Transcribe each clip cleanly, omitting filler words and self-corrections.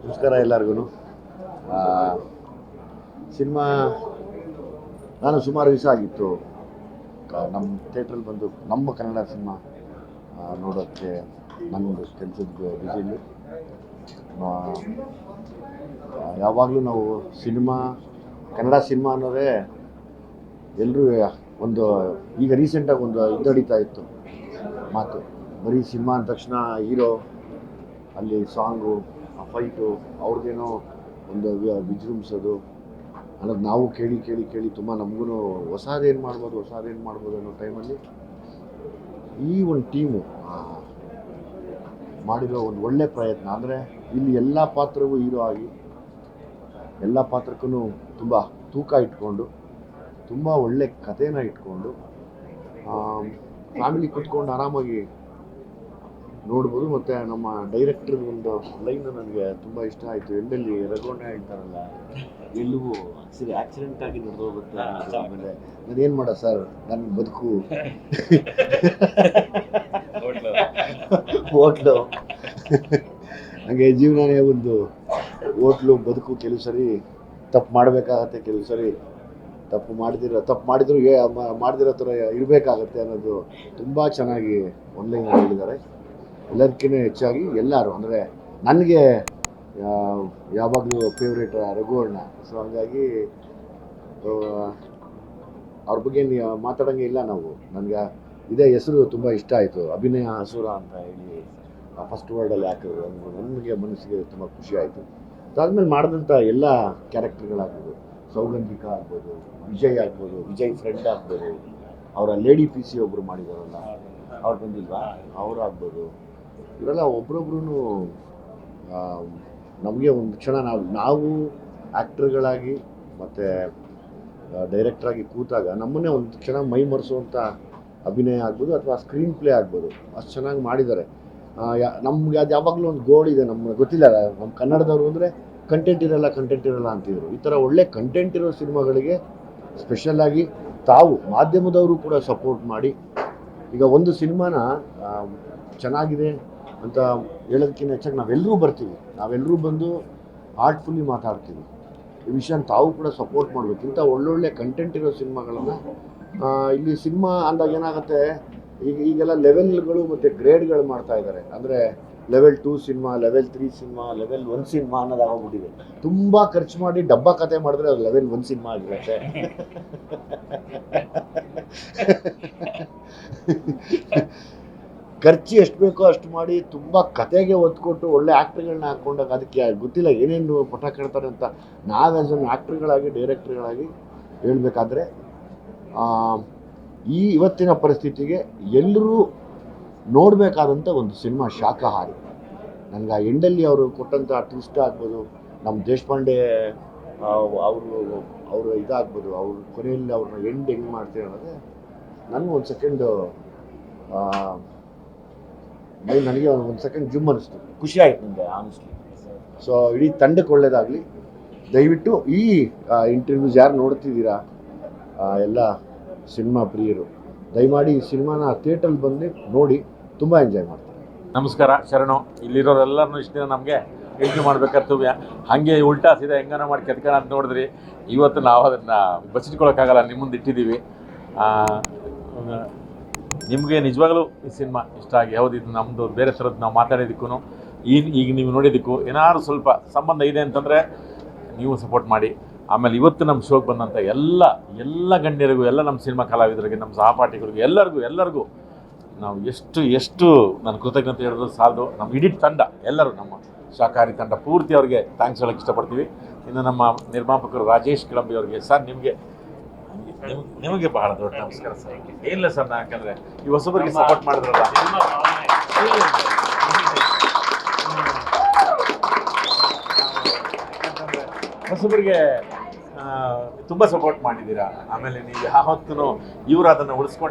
ನಮಸ್ಕಾರ ಎಲ್ಲರಿಗೂ. ಸಿನಿಮಾ ನಾನು ಸುಮಾರು ದಿವಸ ಆಗಿತ್ತು ನಮ್ಮ ಥಿಯೇಟ್ರಲ್ಲಿ ಬಂದು ನಮ್ಮ ಕನ್ನಡ ಸಿನಿಮಾ ನೋಡೋಕ್ಕೆ ನನ್ನದು ಕೆಲಸದ ಬಿಸಿಲಿ. ಯಾವಾಗಲೂ ನಾವು ಕನ್ನಡ ಸಿನಿಮಾ ಅನ್ನೋದೇ ಎಲ್ಲರೂ ಒಂದು ಈಗ ರೀಸೆಂಟಾಗಿ ಒಂದು ಇದು ನಡೀತಾ ಇತ್ತು ಮಾತು, ಬರೀ ಸಿನಿಮಾ ಅಂದ ತಕ್ಷಣ ಹೀರೋ ಅಲ್ಲಿ ಸಾಂಗು ಆ ಫೈಟು ಅವ್ರಿಗೇನೋ ಒಂದು ವಿಜೃಂಭಿಸೋದು ಅನ್ನೋದು ನಾವು ಕೇಳಿ ಕೇಳಿ ಕೇಳಿ ತುಂಬ ನಮಗೂ ಹೊಸದೇನು ಮಾಡ್ಬೋದು ಅನ್ನೋ ಟೈಮಲ್ಲಿ ಈ ಒಂದು ಟೀಮು ಮಾಡಿರೋ ಒಂದು ಒಳ್ಳೆ ಪ್ರಯತ್ನ. ಅಂದರೆ ಇಲ್ಲಿ ಎಲ್ಲ ಪಾತ್ರವೂ ಹೀರೋ ಆಗಿ ಎಲ್ಲ ಪಾತ್ರಕ್ಕೂ ತುಂಬ ತೂಕ ಇಟ್ಕೊಂಡು ತುಂಬ ಒಳ್ಳೆ ಕಥೆನ ಇಟ್ಕೊಂಡು ಫ್ಯಾಮಿಲಿ ಕೂತ್ಕೊಂಡು ಆರಾಮಾಗಿ ನೋಡ್ಬೋದು. ಮತ್ತು ನಮ್ಮ ಡೈರೆಕ್ಟರ್ ಒಂದು ಲೈನ್ ನನಗೆ ತುಂಬ ಇಷ್ಟ ಆಯಿತು. ಎಂಡಲ್ಲಿ ರಘುವಣ್ಣ ಹೇಳ್ತಾರಲ್ಲ, ಎಲ್ಲವೂ ಆಕ್ಸಿಡೆಂಟ್ ಆಗಿ ನಡೆದೋಗುತ್ತೆ. ಆಮೇಲೆ ನಾನೇನು ಮಾಡೋ ಸರ್, ನನ್ನ ಬದುಕು ಹೋಟ್ಲು, ನನಗೆ ಜೀವನನೇ ಒಂದು ಹೋಟ್ಲು ಬದುಕು. ಕೆಲವು ಸರಿ ತಪ್ಪು ಮಾಡಬೇಕಾಗತ್ತೆ, ಕೆಲವು ಸರಿ ತಪ್ಪು ಮಾಡ್ದಿರೋ ಥರ ಇರಬೇಕಾಗತ್ತೆ ಅನ್ನೋದು ತುಂಬ ಚೆನ್ನಾಗಿ ಆನ್ಲೈನ್ ಹೇಳಿದ್ದಾರೆ. ಎಲ್ಲದಕ್ಕಿಂತ ಹೆಚ್ಚಾಗಿ ಎಲ್ಲರೂ ಅಂದರೆ ನನಗೆ ಯಾವಾಗಲೂ ಫೇವ್ರೇಟ್ ರಘುವಣ್ಣ. ಸೊ ಹಾಗಾಗಿ ಅವ್ರ ಬಗ್ಗೆ ಮಾತಾಡೋಂಗೆ ಇಲ್ಲ ನಾವು. ನನಗೆ ಇದೇ ಹೆಸರು ತುಂಬ ಇಷ್ಟ ಆಯಿತು, ಅಭಿನಯ ಅಸುರ ಅಂತ ಹೇಳಿ ಫಸ್ಟ್ ವರ್ಡಲ್ಲಿ ಹಾಕಿದ್ರು. ನನಗೆ ಮನಸ್ಸಿಗೆ ತುಂಬ ಖುಷಿ ಆಯಿತು. ಅದಾದಮೇಲೆ ಮಾಡಿದಂಥ ಎಲ್ಲ ಕ್ಯಾರೆಕ್ಟರ್ಗಳಾಗ್ಬೋದು, ಸೌಗಂಧಿಕ ಆಗ್ಬೋದು, ವಿಜಯ್ ಫ್ರೆಂಡ್ ಆಗ್ಬೋದು, ಅವರ ಲೇಡಿ ಪಿ ಸಿ ಒಬ್ಬರು ಮಾಡಿದಾರಲ್ಲ, ಅವ್ರು ಬಂದಿಲ್ವಾ, ಅವರಾಗ್ಬೋದು. ಇವರೆಲ್ಲ ಒಬ್ರೊಬ್ರು ನಮಗೆ ಒಂದು ಕ್ಷಣ ನಾವು ಆ್ಯಕ್ಟರ್ಗಳಾಗಿ ಮತ್ತು ಡೈರೆಕ್ಟ್ರಾಗಿ ಕೂತಾಗ ನಮ್ಮನ್ನೇ ಒಂದು ಕ್ಷಣ ಮೈ ಮರೆಸುವಂಥ ಅಭಿನಯ ಆಗ್ಬೋದು ಅಥವಾ ಸ್ಕ್ರೀನ್ ಪ್ಲೇ ಆಗ್ಬೋದು, ಅಷ್ಟು ಚೆನ್ನಾಗಿ ಮಾಡಿದ್ದಾರೆ. ನಮ್ಗೆ ಅದು ಯಾವಾಗಲೂ ಒಂದು ಗೋಳಿದೆ, ನಮ್ಗೆ ಗೊತ್ತಿಲ್ಲ, ನಮ್ಮ ಕನ್ನಡದವರು ಅಂದರೆ ಕಂಟೆಂಟ್ ಇರಲ್ಲ ಅಂತಿದ್ರು. ಈ ಥರ ಒಳ್ಳೆ ಕಂಟೆಂಟ್ ಇರೋ ಸಿನಿಮಾಗಳಿಗೆ ಸ್ಪೆಷಲ್ಲಾಗಿ ತಾವು ಮಾಧ್ಯಮದವರು ಕೂಡ ಸಪೋರ್ಟ್ ಮಾಡಿ, ಈಗ ಒಂದು ಸಿನಿಮಾನ ಚೆನ್ನಾಗಿದೆ ಅಂತ ಹೇಳೋದಕ್ಕಿಂತ ಹೆಚ್ಚಾಗಿ ನಾವೆಲ್ಲರೂ ಬಂದು ಆರ್ಟ್ಫುಲ್ಲಿ ಮಾತಾಡ್ತೀವಿ. ಈ ವಿಷಯನ ತಾವು ಕೂಡ ಸಪೋರ್ಟ್ ಮಾಡಬೇಕು. ಇಂಥ ಒಳ್ಳೊಳ್ಳೆ ಕಂಟೆಂಟ್ ಇರೋ ಸಿನಿಮಾಗಳನ್ನು ಇಲ್ಲಿ ಸಿನಿಮಾ ಅಂದಾಗ ಏನಾಗುತ್ತೆ, ಈಗೆಲ್ಲ ಲೆವೆಲ್ಗಳು ಮತ್ತು ಗ್ರೇಡ್ಗಳು ಮಾಡ್ತಾ ಇದ್ದಾರೆ. ಅಂದರೆ level 2 cinema, level 3 cinema, level 1 cinema ಅನ್ನೋದಾಗೋಗ್ಬಿಟ್ಟಿದೆ. ತುಂಬ ಖರ್ಚು ಮಾಡಿ ಡಬ್ಬ ಕತೆ ಮಾಡಿದ್ರೆ ಅದು ಲೆವೆಲ್ 1 ಸಿನಿಮಾ ಆಗಿರುತ್ತೆ. ಖರ್ಚು ಎಷ್ಟು ಬೇಕೋ ಅಷ್ಟು ಮಾಡಿ ತುಂಬ ಕತೆಗೆ ಒತ್ತು ಕೊಟ್ಟು ಒಳ್ಳೆ ಆ್ಯಕ್ಟ್ರ್ಗಳನ್ನ ಹಾಕ್ಕೊಂಡಾಗ ಅದಕ್ಕೆ ಗೊತ್ತಿಲ್ಲ ಏನೇನು ಪಟ ಕೇಳ್ತಾರೆ ಅಂತ. ನಾವು ಆ್ಯಸ್ ಅನ್ ಆ್ಯಕ್ಟ್ರ್ಗಳಾಗಿ ಡೈರೆಕ್ಟ್ರ್ಗಳಾಗಿ ಹೇಳಬೇಕಾದ್ರೆ ಇವತ್ತಿನ ಪರಿಸ್ಥಿತಿಗೆ ಎಲ್ಲರೂ ನೋಡಬೇಕಾದಂಥ ಒಂದು ಸಿನಿಮಾ ಶಾಕಾಹಾರಿ. ನನಗೆ ಆ ಎಂಡಲ್ಲಿ ಅವರು ಕೊಟ್ಟಂಥ ಟ್ವಿಸ್ಟ್ ಆಗ್ಬೋದು, ನಮ್ಮ ದೇಶಪಾಂಡೆ ಅವರು ಇದಾಗ್ಬೋದು, ಅವ್ರ ಕೊನೆಯಲ್ಲಿ ಅವ್ರನ್ನ ಎಂಡ್ ಹೆಂಗೆ ಮಾಡ್ತೀವಿ ಅನ್ನೋದೇ ನನಗೆ ಒಂದು ಸೆಕೆಂಡು ನನಗೆ ಒಂದು ಸೆಕೆಂಡ್ ಜುಮ್ ಅನ್ನಿಸ್ತು, ಖುಷಿ ಆಯಿತು ನನಗೆ ಆನೆಸ್ಟ್ಲಿ. ಸೊ ಇಡೀ ತಂಡಕ್ಕೆ ಒಳ್ಳೆಯದಾಗಲಿ. ದಯವಿಟ್ಟು ಈ ಇಂಟರ್ವ್ಯೂಸ್ ಯಾರು ನೋಡ್ತಿದ್ದೀರಾ ಎಲ್ಲ ಸಿನಿಮಾ ಪ್ರಿಯರು, ದಯಮಾಡಿ ಈ ಸಿನಿಮಾನ ಥಿಯೇಟ್ರಲ್ಲಿ ಬಂದು ನೋಡಿ ತುಂಬ ಎಂಜಾಯ್ ಮಾಡ್ತಾರೆ. ನಮಸ್ಕಾರ, ಶರಣು. ಇಲ್ಲಿರೋರೆಲ್ಲರನ್ನೂ ಇಷ್ಟು ದಿನ ನಮಗೆ ಎಂಟ್ರಿ ಮಾಡ್ಬೇಕು ಕರ್ತವ್ಯ, ಹಾಗೆ ಉಲ್ಟಾ ಸೀದಾ ಹೆಂಗಾನ ಮಾಡಿ ಕೆತ್ಕೋಣ ಅಂತ ನೋಡಿದ್ರಿ. ಇವತ್ತು ನಾವು ಅದನ್ನು ಬಚ್ಚಿಟ್ಕೊಳ್ಳೋಕ್ಕಾಗಲ್ಲ, ನಿಮ್ಮ ಮುಂದೆ ಇಟ್ಟಿದ್ದೀವಿ. ನಿಮಗೆ ನಿಜವಾಗಲೂ ಈ ಸಿನಿಮಾ ಇಷ್ಟ ಆಗಿ ಹೌದು ಇದು ನಮ್ಮದು ಬೇರೆ ಥರದ್ದು ನಾವು ಮಾತಾಡೋದಕ್ಕೂ ಈಗ ನೀವು ನೋಡಿದ್ದಕ್ಕೂ ಏನಾದ್ರು ಸ್ವಲ್ಪ ಸಂಬಂಧ ಇದೆ ಅಂತಂದರೆ ನೀವು ಸಪೋರ್ಟ್ ಮಾಡಿ. ಆಮೇಲೆ ಇವತ್ತು ನಮ್ಮ ಶೋಗೆ ಬಂದಂಥ ಎಲ್ಲ ಗಣ್ಯರಿಗೂ, ಎಲ್ಲ ನಮ್ಮ ಸಿನಿಮಾ ಕಲಾವಿದರಿಗೆ, ನಮ್ಮ ಸಹಪಾಠಿಗಳಿಗೂ, ಎಲ್ಲರಿಗೂ ನಾವು ಎಷ್ಟು ನಾನು ಕೃತಜ್ಞತೆ ಹೇಳಿದ್ರು ಸಾಲದು. ನಮ್ಮ ಇಡೀ ತಂಡ, ಎಲ್ಲರೂ ನಮ್ಮ ಶಾಕಾಹಾರಿ ತಂಡ ಪೂರ್ತಿ ಅವ್ರಿಗೆ ಥ್ಯಾಂಕ್ಸ್ ಹೇಳೋಕ್ಕೆ ಇಷ್ಟಪಡ್ತೀವಿ. ಇನ್ನು ನಮ್ಮ ನಿರ್ಮಾಪಕರು ರಾಜೇಶ್ ಕಿಳಂಬಿ ಅವರಿಗೆ, ಸರ್ ನಿಮಗೆ ಬಹಳ ದೊಡ್ಡ ನಮಸ್ಕಾರ ಸರ್. ಏನಿಲ್ಲ ಸರ್, ಯಾಕಂದರೆ ಈ ಹೊಸಬರಿಗೆ ಸಪೋರ್ಟ್ ಮಾಡಿದ್ರಲ್ಲ, ಹೊಸಬರಿಗೆ ತುಂಬ ಸಪೋರ್ಟ್ ಮಾಡಿದ್ದೀರಾ. ಆಮೇಲೆ ನೀವು ಯಾವತ್ತೂ ಇವರು ಅದನ್ನು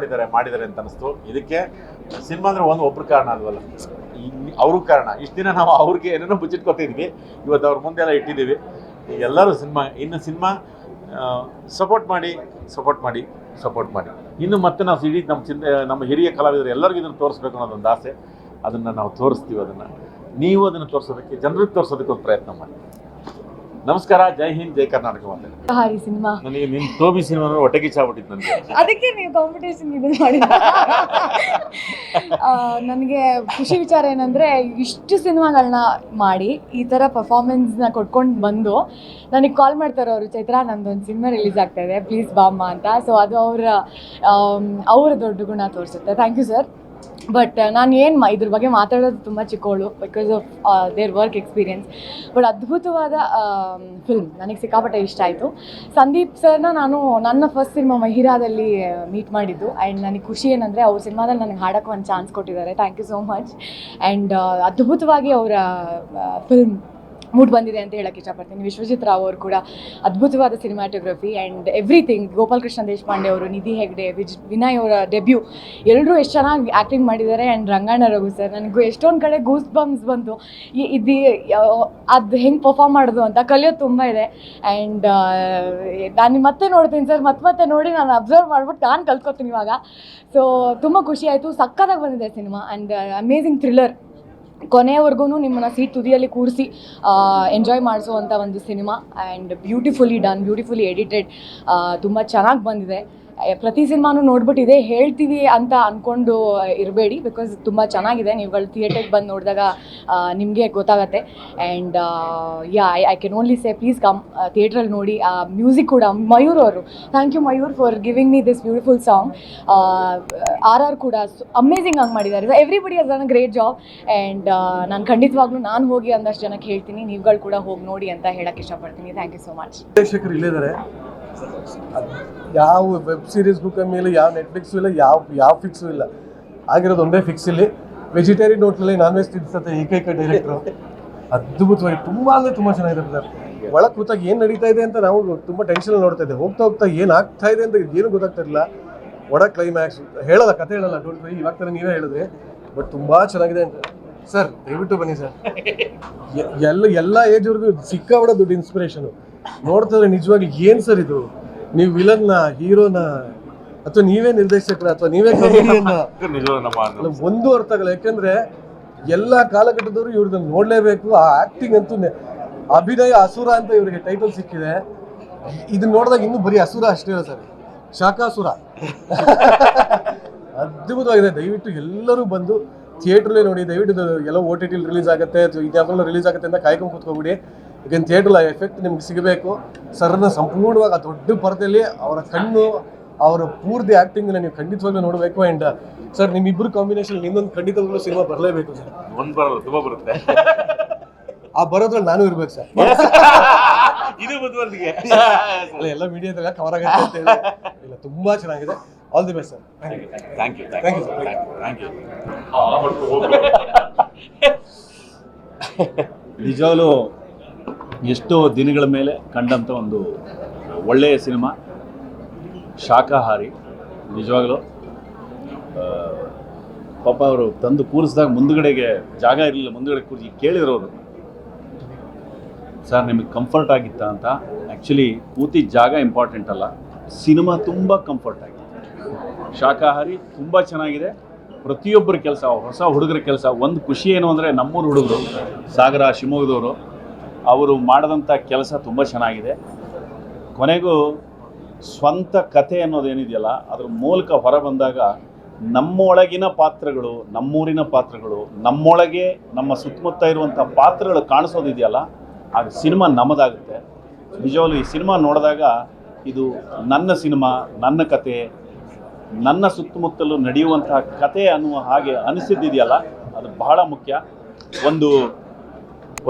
ಮಾಡಿದ್ದಾರೆ ಅಂತ ಅನಿಸ್ತು. ಇದಕ್ಕೆ ಸಿನಿಮಾ ಅಂದರೆ ಒಬ್ಬರು ಕಾರಣ ಅಲ್ವಲ್ಲ, ಅವರು ಕಾರಣ. ಇಷ್ಟು ದಿನ ನಾವು ಅವ್ರಿಗೆ ಏನೇನೋ ಬುಚ್ಚಿಟ್ಕೊತಿದ್ವಿ, ಇವತ್ತು ಅವ್ರ ಮುಂದೆಲ್ಲ ಇಟ್ಟಿದ್ದೀವಿ. ಎಲ್ಲರೂ ಸಿನಿಮಾ ಸಪೋರ್ಟ್ ಮಾಡಿ. ಇನ್ನು ಮತ್ತೆ ನಾವು ಇಡೀ ನಮ್ಮ ಹಿರಿಯ ಕಲಾವಿದರು ಎಲ್ಲರಿಗೂ ಇದನ್ನು ತೋರಿಸ್ಬೇಕು ಅನ್ನೋದೊಂದು ಆಸೆ. ಅದನ್ನು ನಾವು ತೋರಿಸ್ತೀವಿ. ಅದನ್ನು ನೀವು ಅದನ್ನು ತೋರಿಸೋದಕ್ಕೆ, ಜನರಿಗೆ ತೋರಿಸೋದಕ್ಕೆ ಒಂದು ಪ್ರಯತ್ನ ಮಾಡಿ. ನಮಸ್ಕಾರ, ಜೈ ಹಿಂದ್, ಜೈ ಕರ್ನಾಟಕ ಮಾತಾಡಿ. ಹಾರಿ ಸಿನಿಮಾ ನನಗೆ ನಿನ್ನ ಟೋಬಿ ಸಿನಿಮಾ ಹೊಟ್ಟೆ ಕಿಚ್ಚಾಗ್ಬಿಟ್ಟಿತ್ತು ನನಗೆ. ಅದಕ್ಕೆ ನೀವು ಕಾಂಪಿಟೇಷನ್ ಇದು ಮಾಡಿದ. ನನಗೆ ಖುಷಿ ವಿಚಾರ ಏನಂದರೆ ಇಷ್ಟು ಸಿನಿಮಾಗಳನ್ನ ಮಾಡಿ ಈ ಥರ ಪರ್ಫಾರ್ಮೆನ್ಸ್ನ ಕೊಟ್ಕೊಂಡು ಬಂದು ನನಗೆ ಕಾಲ್ ಮಾಡ್ತಾರೆ ಅವರು, ಚೈತ್ರಾ ನಂದೊಂದು ಸಿನಿಮಾ ರಿಲೀಸ್ ಆಗ್ತಾ ಇದೆ, ಪ್ಲೀಸ್ ಬಾಮ್ಮ ಅಂತ. ಸೊ ಅದು ಅವರ ದೊಡ್ಡ ಗುಣ ತೋರಿಸುತ್ತೆ. Thank you sir. ಬಟ್ ನಾನು ಏನು ಇದ್ರ ಬಗ್ಗೆ ಮಾತಾಡೋದು ತುಂಬ ಚಿಕ್ಕವಳು because of their work experience. But ಅದ್ಭುತವಾದ ಫಿಲ್ಮ್, ನನಗೆ ಸಿಕ್ಕಾಪಟ್ಟೆ ಇಷ್ಟ ಆಯಿತು. ಸಂದೀಪ್ ಸರ್ನ ನಾನು ನನ್ನ ಫಸ್ಟ್ ಸಿನಿಮಾ ಮಹಿರಾದಲ್ಲಿ ಮೀಟ್ ಮಾಡಿದ್ದು. ಆ್ಯಂಡ್ ನನಗೆ ಖುಷಿ ಏನಂದರೆ ಅವ್ರ ಸಿನಿಮಾದಲ್ಲಿ ನನಗೆ ಹಾಡೋಕ್ಕೆ ಒಂದು ಚಾನ್ಸ್ ಕೊಟ್ಟಿದ್ದಾರೆ. Thank you so much. And ಅದ್ಭುತವಾಗಿ ಅವರ ಫಿಲ್ಮ್ ಮೂಡ್ ಬಂದಿದೆ ಅಂತ ಹೇಳಕ್ಕೆ ಇಷ್ಟಪಡ್ತೀನಿ. ವಿಶ್ವಜಿತ್ ರಾವ್ ಅವರು ಕೂಡ ಅದ್ಭುತವಾದ cinematography and everything. Gopal Krishna Deshpande ಅವರು, ನಿಧಿ ಹೆಗ್ಡೆ, ವಿನಯ್ ಅವರ ಡೆಬ್ಯೂ, ಎಲ್ಲರೂ ಎಷ್ಟು ಚೆನ್ನಾಗಿ ಆ್ಯಕ್ಟಿಂಗ್ ಮಾಡಿದ್ದಾರೆ. ಆ್ಯಂಡ್ ರಂಗಣ್ಣ ರಘು ಸರ್, ನನಗೂ ಎಷ್ಟೊಂದು ಕಡೆ ಗೂಸ್ ಬಂಪ್ಸ್ ಬಂತು. ಇದು ಅದು ಹೆಂಗೆ ಪರ್ಫಾರ್ಮ್ ಮಾಡೋದು ಅಂತ ಕಲಿಯೋದು ತುಂಬ ಇದೆ. ಆ್ಯಂಡ್ ನಾನು ಮತ್ತೆ ನೋಡ್ತೀನಿ ಸರ್, ಮತ್ತೆ ನೋಡಿ ನಾನು ಅಬ್ಸರ್ವ್ ಮಾಡ್ಬಿಟ್ಟು ನಾನು ಕಲ್ತ್ಕೊತೀನಿ ಇವಾಗ. ಸೊ ತುಂಬ ಖುಷಿ ಆಯಿತು. ಸಕ್ಕತ್ತಾಗಿ ಬಂದಿದೆ ಸಿನಿಮಾ ಆ್ಯಂಡ್ ಅಮೇಝಿಂಗ್ ಥ್ರಿಲ್ಲರ್. ಕೊನೆಯವರೆಗೂ ನಿಮ್ಮನ್ನು ಸೀಟ್ ತುದಿಯಲ್ಲಿ ಕೂರಿಸಿ ಎಂಜಾಯ್ ಮಾಡಿಸುವಂಥ ಒಂದು cinema. And beautifully done, beautifully edited, ತುಂಬ ಚೆನ್ನಾಗಿ ಬಂದಿದೆ. ಪ್ರತಿ ಸಿನಿಮಾನು ನೋಡ್ಬಿಟ್ಟಿದೆ ಹೇಳ್ತೀವಿ ಅಂತ ಅಂದ್ಕೊಂಡು ಇರಬೇಡಿ, ಬಿಕಾಸ್ ತುಂಬ ಚೆನ್ನಾಗಿದೆ. ನೀವುಗಳು ಥಿಯೇಟರ್ಗೆ ಬಂದು ನೋಡಿದಾಗ ನಿಮಗೆ ಗೊತ್ತಾಗತ್ತೆ. And I can only say please come ಥಿಯೇಟ್ರಲ್ಲಿ ನೋಡಿ. ಮ್ಯೂಸಿಕ್ ಕೂಡ ಮಯೂರ್ ಅವರು, thank you Mayur for giving me this beautiful song. RR ಕೂಡ ಅಮೇಝಿಂಗ್ ಆಗಿ ಮಾಡಿದ್ದಾರೆ. Everybody has done a great job. And ನಾನು ಖಂಡಿತವಾಗ್ಲೂ ನಾನು ಹೋಗಿ ಒಂದಷ್ಟು ಜನಕ್ಕೆ ಹೇಳ್ತೀನಿ, ನೀವುಗಳು ಕೂಡ ಹೋಗಿ ನೋಡಿ ಅಂತ ಹೇಳಕ್ಕೆ ಇಷ್ಟಪಡ್ತೀನಿ. Thank you so much. ಪ್ರೇಕ್ಷಕರು ಇಲ್ಲಿದ್ದಾರೆ. ಯಾವ ವೆಬ್ ಸೀರೀಸ್ಗೂ ಕಮ್ಮಿ ಇಲ್ಲ, ಯಾವ ನೆಟ್ಫ್ಲಿಕ್ಸು ಇಲ್ಲ, ಯಾವ ಫಿಕ್ಸು ಇಲ್ಲ. ಆಗಿರೋದು ಒಂದೇ ಫಿಕ್ಸ್ ಇಲ್ಲಿ. ವೆಜಿಟೇರಿಯನ್ ಹೋಟ್ಲಲ್ಲಿ ನಾನ್ ವೆಜ್ ತಿನ್ಸತ್ತೆ ಏಕೈಕ ಡೈರೆಕ್ಟ್ರು. ಅದ್ಭುತವಾಗಿ ತುಂಬ ಅಂದರೆ ತುಂಬ ಚೆನ್ನಾಗಿದೆ ಸರ್. ಒಳಗೆ ಕೂತಾಗ ಏನು ನಡೀತಾ ಇದೆ ಅಂತ ನಾವು ತುಂಬ ಟೆನ್ಷನ್ ನೋಡ್ತಾ ಇದ್ದೆ. ಹೋಗ್ತಾ ಏನಾಗ್ತಾ ಇದೆ ಅಂತ ಏನು ಗೊತ್ತಾಗ್ತಿರಲಿಲ್ಲ. ಒಳ ಕ್ಲೈಮ್ಯಾಕ್ಸ್ ಹೇಳಲ್ಲ, ಕತೆ ಹೇಳಲ್ಲ, ಡೋಂಟ್ ವರಿ, ಇವಾಗ ತಾನೇ ನೀವೇ ಹೇಳಿದ್ರಿ. ಬಟ್ ತುಂಬ ಚೆನ್ನಾಗಿದೆ ಅಂತ ಸರ್. ದಯವಿಟ್ಟು ಬನ್ನಿ ಸರ್. ಎಲ್ಲ ಏಜ್ವರೆಗೂ ಸಿಕ್ಕಾಬಿಡೋ ದುಡ್ಡು ಇನ್ಸ್ಪಿರೇಷನು. ನೋಡ್ತಾರೆ ನಿಜವಾಗಿ ಏನು ಸರ್ ಇದು, ನೀವು ವಿಲನ್ನ, ಹೀರೋನ, ಅಥವಾ ನೀವೇ ನಿರ್ದೇಶಕರ, ಅಥವಾ ನೀವೇ ಕಾಮಿಡಿಯನ್ನ, ಒಂದು ಅರ್ಥ ಆಗಲ್ಲ. ಯಾಕೆಂದ್ರೆ ಎಲ್ಲ ಕಾಲಘಟ್ಟದವರು ಇವ್ರನ್ನ ನೋಡ್ಲೇಬೇಕು. ಆ ಆಕ್ಟಿಂಗ್ ಅಂತೂ ಅಭಿನಯ ಅಸುರ ಅಂತ ಇವರಿಗೆ ಟೈಟಲ್ ಸಿಕ್ಕಿದೆ. ಇದನ್ನ ನೋಡಿದಾಗ ಇನ್ನೂ ಬರೀ ಅಸುರ ಅಷ್ಟೇ ಇಲ್ಲ ಸರ್, ಶಾಕಾಸುರ. ಅದ್ಭುತವಾಗಿದೆ. ದಯವಿಟ್ಟು ಎಲ್ಲರೂ ಬಂದು ಥಿಯೇಟ್ರಲ್ಲೇ ನೋಡಿ. ದಯವಿಟ್ಟು ಎಲ್ಲ OTT ರಿಲೀಸ್ ಆಗುತ್ತೆ, ಇದ್ಯಾವ್ದ್ರಲ್ಲೂ ರಿಲೀಸ್ ಆಗುತ್ತೆ ಅಂತ ಕಾಯ್ಕೊಂಡು ಕೂತ್ಕೊಬಿಡಿ. ಈಗೇನು ಥಿಯೇಟ್ರಲ್ಲ ಎಫೆಕ್ಟ್ ನಿಮ್ಗೆ ಸಿಗಬೇಕು. ಸರ್ನ ಸಂಪೂರ್ಣವಾಗಿ ಆ ದೊಡ್ಡ ಪರದೆಯಲ್ಲಿ ಅವರ ಕಣ್ಣು, ಅವರ ಪೂರ್ತಿ ಆ್ಯಕ್ಟಿಂಗನ್ನ ನೀವು ಖಂಡಿತವಾಗ್ಲೂ ನೋಡಬೇಕು. ಆ್ಯಂಡ್ ಸರ್ ನಿಮ್ಮಿಬ್ಬರು ಕಾಂಬಿನೇಷನ್ ಇನ್ನೊಂದು ಖಂಡಿತವಾಗ್ಲೂ ಸಿನಿಮಾ ಬರಲೇಬೇಕು ಸರ್. ಒಂದು ಬರಲ್ಲ, ತುಂಬ ಬರುತ್ತೆ. ಆ ಬರೋದ್ರಲ್ಲಿ ನಾನು ಇರ್ಬೇಕು ಸರ್. ಇದು ಬುದ್ಧಿವಂತಿಕೆ ಅಲ್ಲ, ಎಲ್ಲ ಮೀಡಿಯಾದಾಗ ಕವರ್ ಆಗುತ್ತೆ ಅಂತ ಹೇಳಿ. ಇಲ್ಲ, ತುಂಬ ಚೆನ್ನಾಗಿದೆ. All the best sir. Thank you thank you sir. Thank you. ನಿಜವಾಗ್ಲೂ ಎಷ್ಟೋ ದಿನಗಳ ಮೇಲೆ ಕಂಡಂಥ ಒಂದು ಒಳ್ಳೆಯ ಸಿನಿಮಾ ಶಾಕಾಹಾರಿ. ನಿಜವಾಗ್ಲೂ ಪಾಪ ಅವರು ತಂದು ಕೂರಿಸಿದಾಗ ಮುಂದುಗಡೆಗೆ ಜಾಗ ಇರಲಿಲ್ಲ, ಮುಂದುಗಡೆ ಕೂರಿಸಿ ಕೇಳಿದ್ರು ಅವರು, ಸರ್ ನಿಮಗೆ ಕಂಫರ್ಟ್ ಆಗಿತ್ತಾ ಅಂತ. ಆ್ಯಕ್ಚುಲಿ ಕೂತಿದ್ದ ಜಾಗ ಇಂಪಾರ್ಟೆಂಟ್ ಅಲ್ಲ, ಸಿನಿಮಾ ತುಂಬ ಕಂಫರ್ಟ್ ಆಗಿದೆ. ಶಾಕಾಹಾರಿ ತುಂಬ ಚೆನ್ನಾಗಿದೆ. ಪ್ರತಿಯೊಬ್ಬರ ಕೆಲಸ, ಹೊಸ ಹುಡುಗರ ಕೆಲಸ. ಒಂದು ಖುಷಿ ಏನು ಅಂದರೆ ನಮ್ಮೂರು ಹುಡುಗರು ಸಾಗರ, ಶಿವಮೊಗ್ಗದವರು, ಅವರು ಮಾಡಿದಂಥ ಕೆಲಸ ತುಂಬ ಚೆನ್ನಾಗಿದೆ. ಕೊನೆಗೂ ಸ್ವಂತ ಕಥೆ ಅನ್ನೋದೇನಿದೆಯಲ್ಲ, ಅದ್ರ ಮೂಲಕ ಹೊರ ಬಂದಾಗ ನಮ್ಮೊಳಗಿನ ಪಾತ್ರಗಳು, ನಮ್ಮೂರಿನ ಪಾತ್ರಗಳು, ನಮ್ಮೊಳಗೆ ನಮ್ಮ ಸುತ್ತಮುತ್ತ ಇರುವಂಥ ಪಾತ್ರಗಳು ಕಾಣಿಸೋದಿದೆಯಲ್ಲ, ಆಗ ಸಿನಿಮಾ ನಮ್ಮದಾಗುತ್ತೆ. ನಿಜವಾಗ್ಲೂ ಈ ಸಿನಿಮಾ ನೋಡಿದಾಗ ಇದು ನನ್ನ ಸಿನಿಮಾ, ನನ್ನ ಕತೆ, ನನ್ನ ಸುತ್ತಮುತ್ತಲು ನಡೆಯುವಂತಹ ಕತೆ ಅನ್ನುವ ಹಾಗೆ ಅನಿಸಿದ್ದಿದೆಯಲ್ಲ, ಅದು ಬಹಳ ಮುಖ್ಯ.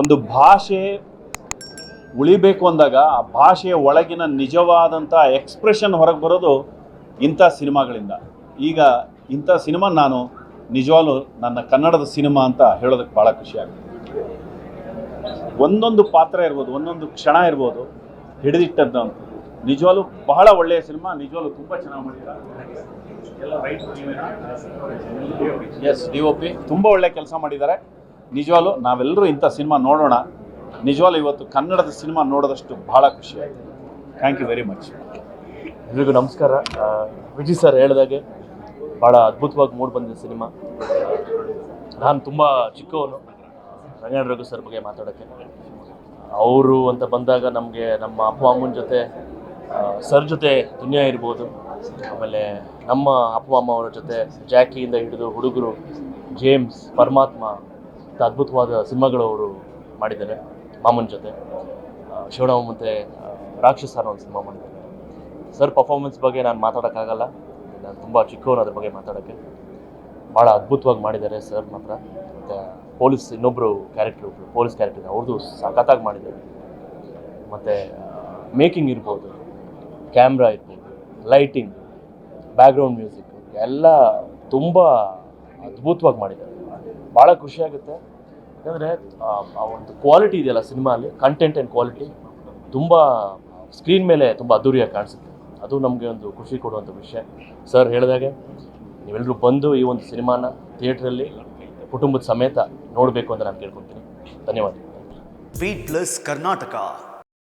ಒಂದು ಭಾಷೆ ಉಳಿಬೇಕು ಅಂದಾಗ ಆ ಭಾಷೆಯ ಒಳಗಿನ ನಿಜವಾದಂಥ ಎಕ್ಸ್ಪ್ರೆಷನ್ ಹೊರಗೆ ಬರೋದು ಇಂಥ ಸಿನಿಮಾಗಳಿಂದ. ಈಗ ಇಂಥ ಸಿನಿಮಾ ನಾನು ನಿಜವಾಗ್ಲೂ ನನ್ನ ಕನ್ನಡದ ಸಿನಿಮಾ ಅಂತ ಹೇಳೋದಕ್ಕೆ ಭಾಳ ಖುಷಿಯಾಗುತ್ತೆ. ಒಂದೊಂದು ಪಾತ್ರ ಇರ್ಬೋದು, ಒಂದೊಂದು ಕ್ಷಣ ಇರ್ಬೋದು, ಹಿಡಿದಿಟ್ಟದ್ದು ನಿಜವಾಗ್ಲೂ ಬಹಳ ಒಳ್ಳೆಯ ಸಿನಿಮಾ. ನಿಜವಾಗ್ಲೂ ತುಂಬ ಚೆನ್ನಾಗಿ ಮಾಡಿದ್ದಾರೆ. ಎಸ್, DOP ತುಂಬ ಒಳ್ಳೆಯ ಕೆಲಸ ಮಾಡಿದ್ದಾರೆ. ನಿಜವಾಗ್ಲೂ ನಾವೆಲ್ಲರೂ ಇಂಥ ಸಿನಿಮಾ ನೋಡೋಣ. ನಿಜವಾಗ್ಲೂ ಇವತ್ತು ಕನ್ನಡದ ಸಿನಿಮಾ ನೋಡೋದಷ್ಟು ಬಹಳ ಖುಷಿಯಾಗಿದೆ. Thank you very much. ಎಲ್ರಿಗೂ ನಮಸ್ಕಾರ. ವಿಜಯ್ ಸರ್ ಹೇಳಿದಾಗೆ ಭಾಳ ಅದ್ಭುತವಾಗಿ ಮೂಡಿ ಬಂದಿದೆ ಸಿನಿಮಾ. ನಾನು ತುಂಬ ಚಿಕ್ಕವನು, ರಂಗಾಯಣ ರಘು ಸರ್ ಬಗ್ಗೆ ಮಾತಾಡೋಕ್ಕೆ. ಅವರು ಅಂತ ಬಂದಾಗ ನಮಗೆ ನಮ್ಮ ಅಪ್ಪ ಅಮ್ಮನ ಜೊತೆ ಸರ್ ಜೊತೆ ದುನಿಯಾ ಇರ್ಬೋದು, ಆಮೇಲೆ ನಮ್ಮ ಅಪ್ಪ ಅಮ್ಮ ಅವರ ಜೊತೆ ಜಾಕಿಯಿಂದ ಹಿಡಿದು ಹುಡುಗರು, ಜೇಮ್ಸ್, ಪರಮಾತ್ಮ ಅಂತ ಅದ್ಭುತವಾದ ಸಿನಿಮಾಗಳು ಅವರು ಮಾಡಿದ್ದಾರೆ. ಮಾಮನ ಜೊತೆ ಶಿವರಾಮ ಮತ್ತು ರಾಕ್ಷಸ ಅನ್ನೋ ಒಂದು ಸಿನಿಮಾ ಮಾಡಿದ್ದಾರೆ. ಸರ್ ಪರ್ಫಾರ್ಮೆನ್ಸ್ ಬಗ್ಗೆ ನಾನು ಮಾತಾಡೋಕ್ಕಾಗಲ್ಲ, ನಾನು ತುಂಬ ಚಿಕ್ಕವನು ಅದ್ರ ಬಗ್ಗೆ ಮಾತಾಡೋಕ್ಕೆ. ಭಾಳ ಅದ್ಭುತವಾಗಿ ಮಾಡಿದ್ದಾರೆ ಸರ್ ಮಾತ್ರ. ಮತ್ತು ಪೊಲೀಸ್ ಇನ್ನೊಬ್ಬರು ಪೊಲೀಸ್ ಕ್ಯಾರೆಕ್ಟರ್ ಅವ್ರದ್ದು ಸಖತ್ತಾಗಿ ಮಾಡಿದ್ದಾರೆ. ಮತ್ತು ಮೇಕಿಂಗ್ ಇರ್ಬೋದು, ಕ್ಯಾಮ್ರಾ ಇರ್ಬೋದು, ಲೈಟಿಂಗ್, ಬ್ಯಾಕ್ಗ್ರೌಂಡ್ ಮ್ಯೂಸಿಕ್ ಎಲ್ಲ ತುಂಬ ಅದ್ಭುತವಾಗಿ ಮಾಡಿದ್ದಾರೆ. ಭಾಳ ಖುಷಿಯಾಗುತ್ತೆ. ಯಾಕಂದರೆ ಆ ಒಂದು ಕ್ವಾಲಿಟಿ ಇದೆಯಲ್ಲ ಸಿನಿಮಾಲಿ, ಕಂಟೆಂಟ್ ಆ್ಯಂಡ್ ಕ್ವಾಲಿಟಿ ತುಂಬ ಸ್ಕ್ರೀನ್ ಮೇಲೆ ತುಂಬ ಅದ್ದೂರಿಯಾಗಿ ಕಾಣಿಸುತ್ತೆ. ಅದು ನಮಗೆ ಒಂದು ಖುಷಿ ಕೊಡುವಂಥ ವಿಷಯ. ಸರ್ ಹೇಳಿದಾಗೆ ನೀವೆಲ್ಲರೂ ಬಂದು ಈ ಒಂದು ಸಿನಿಮಾನ ಥಿಯೇಟ್ರಲ್ಲಿ ಕುಟುಂಬದ ಸಮೇತ ನೋಡಬೇಕು ಅಂತ ನಾನು ಕೇಳ್ಕೊತೀನಿ. ಧನ್ಯವಾದ. Beat plus Karnataka.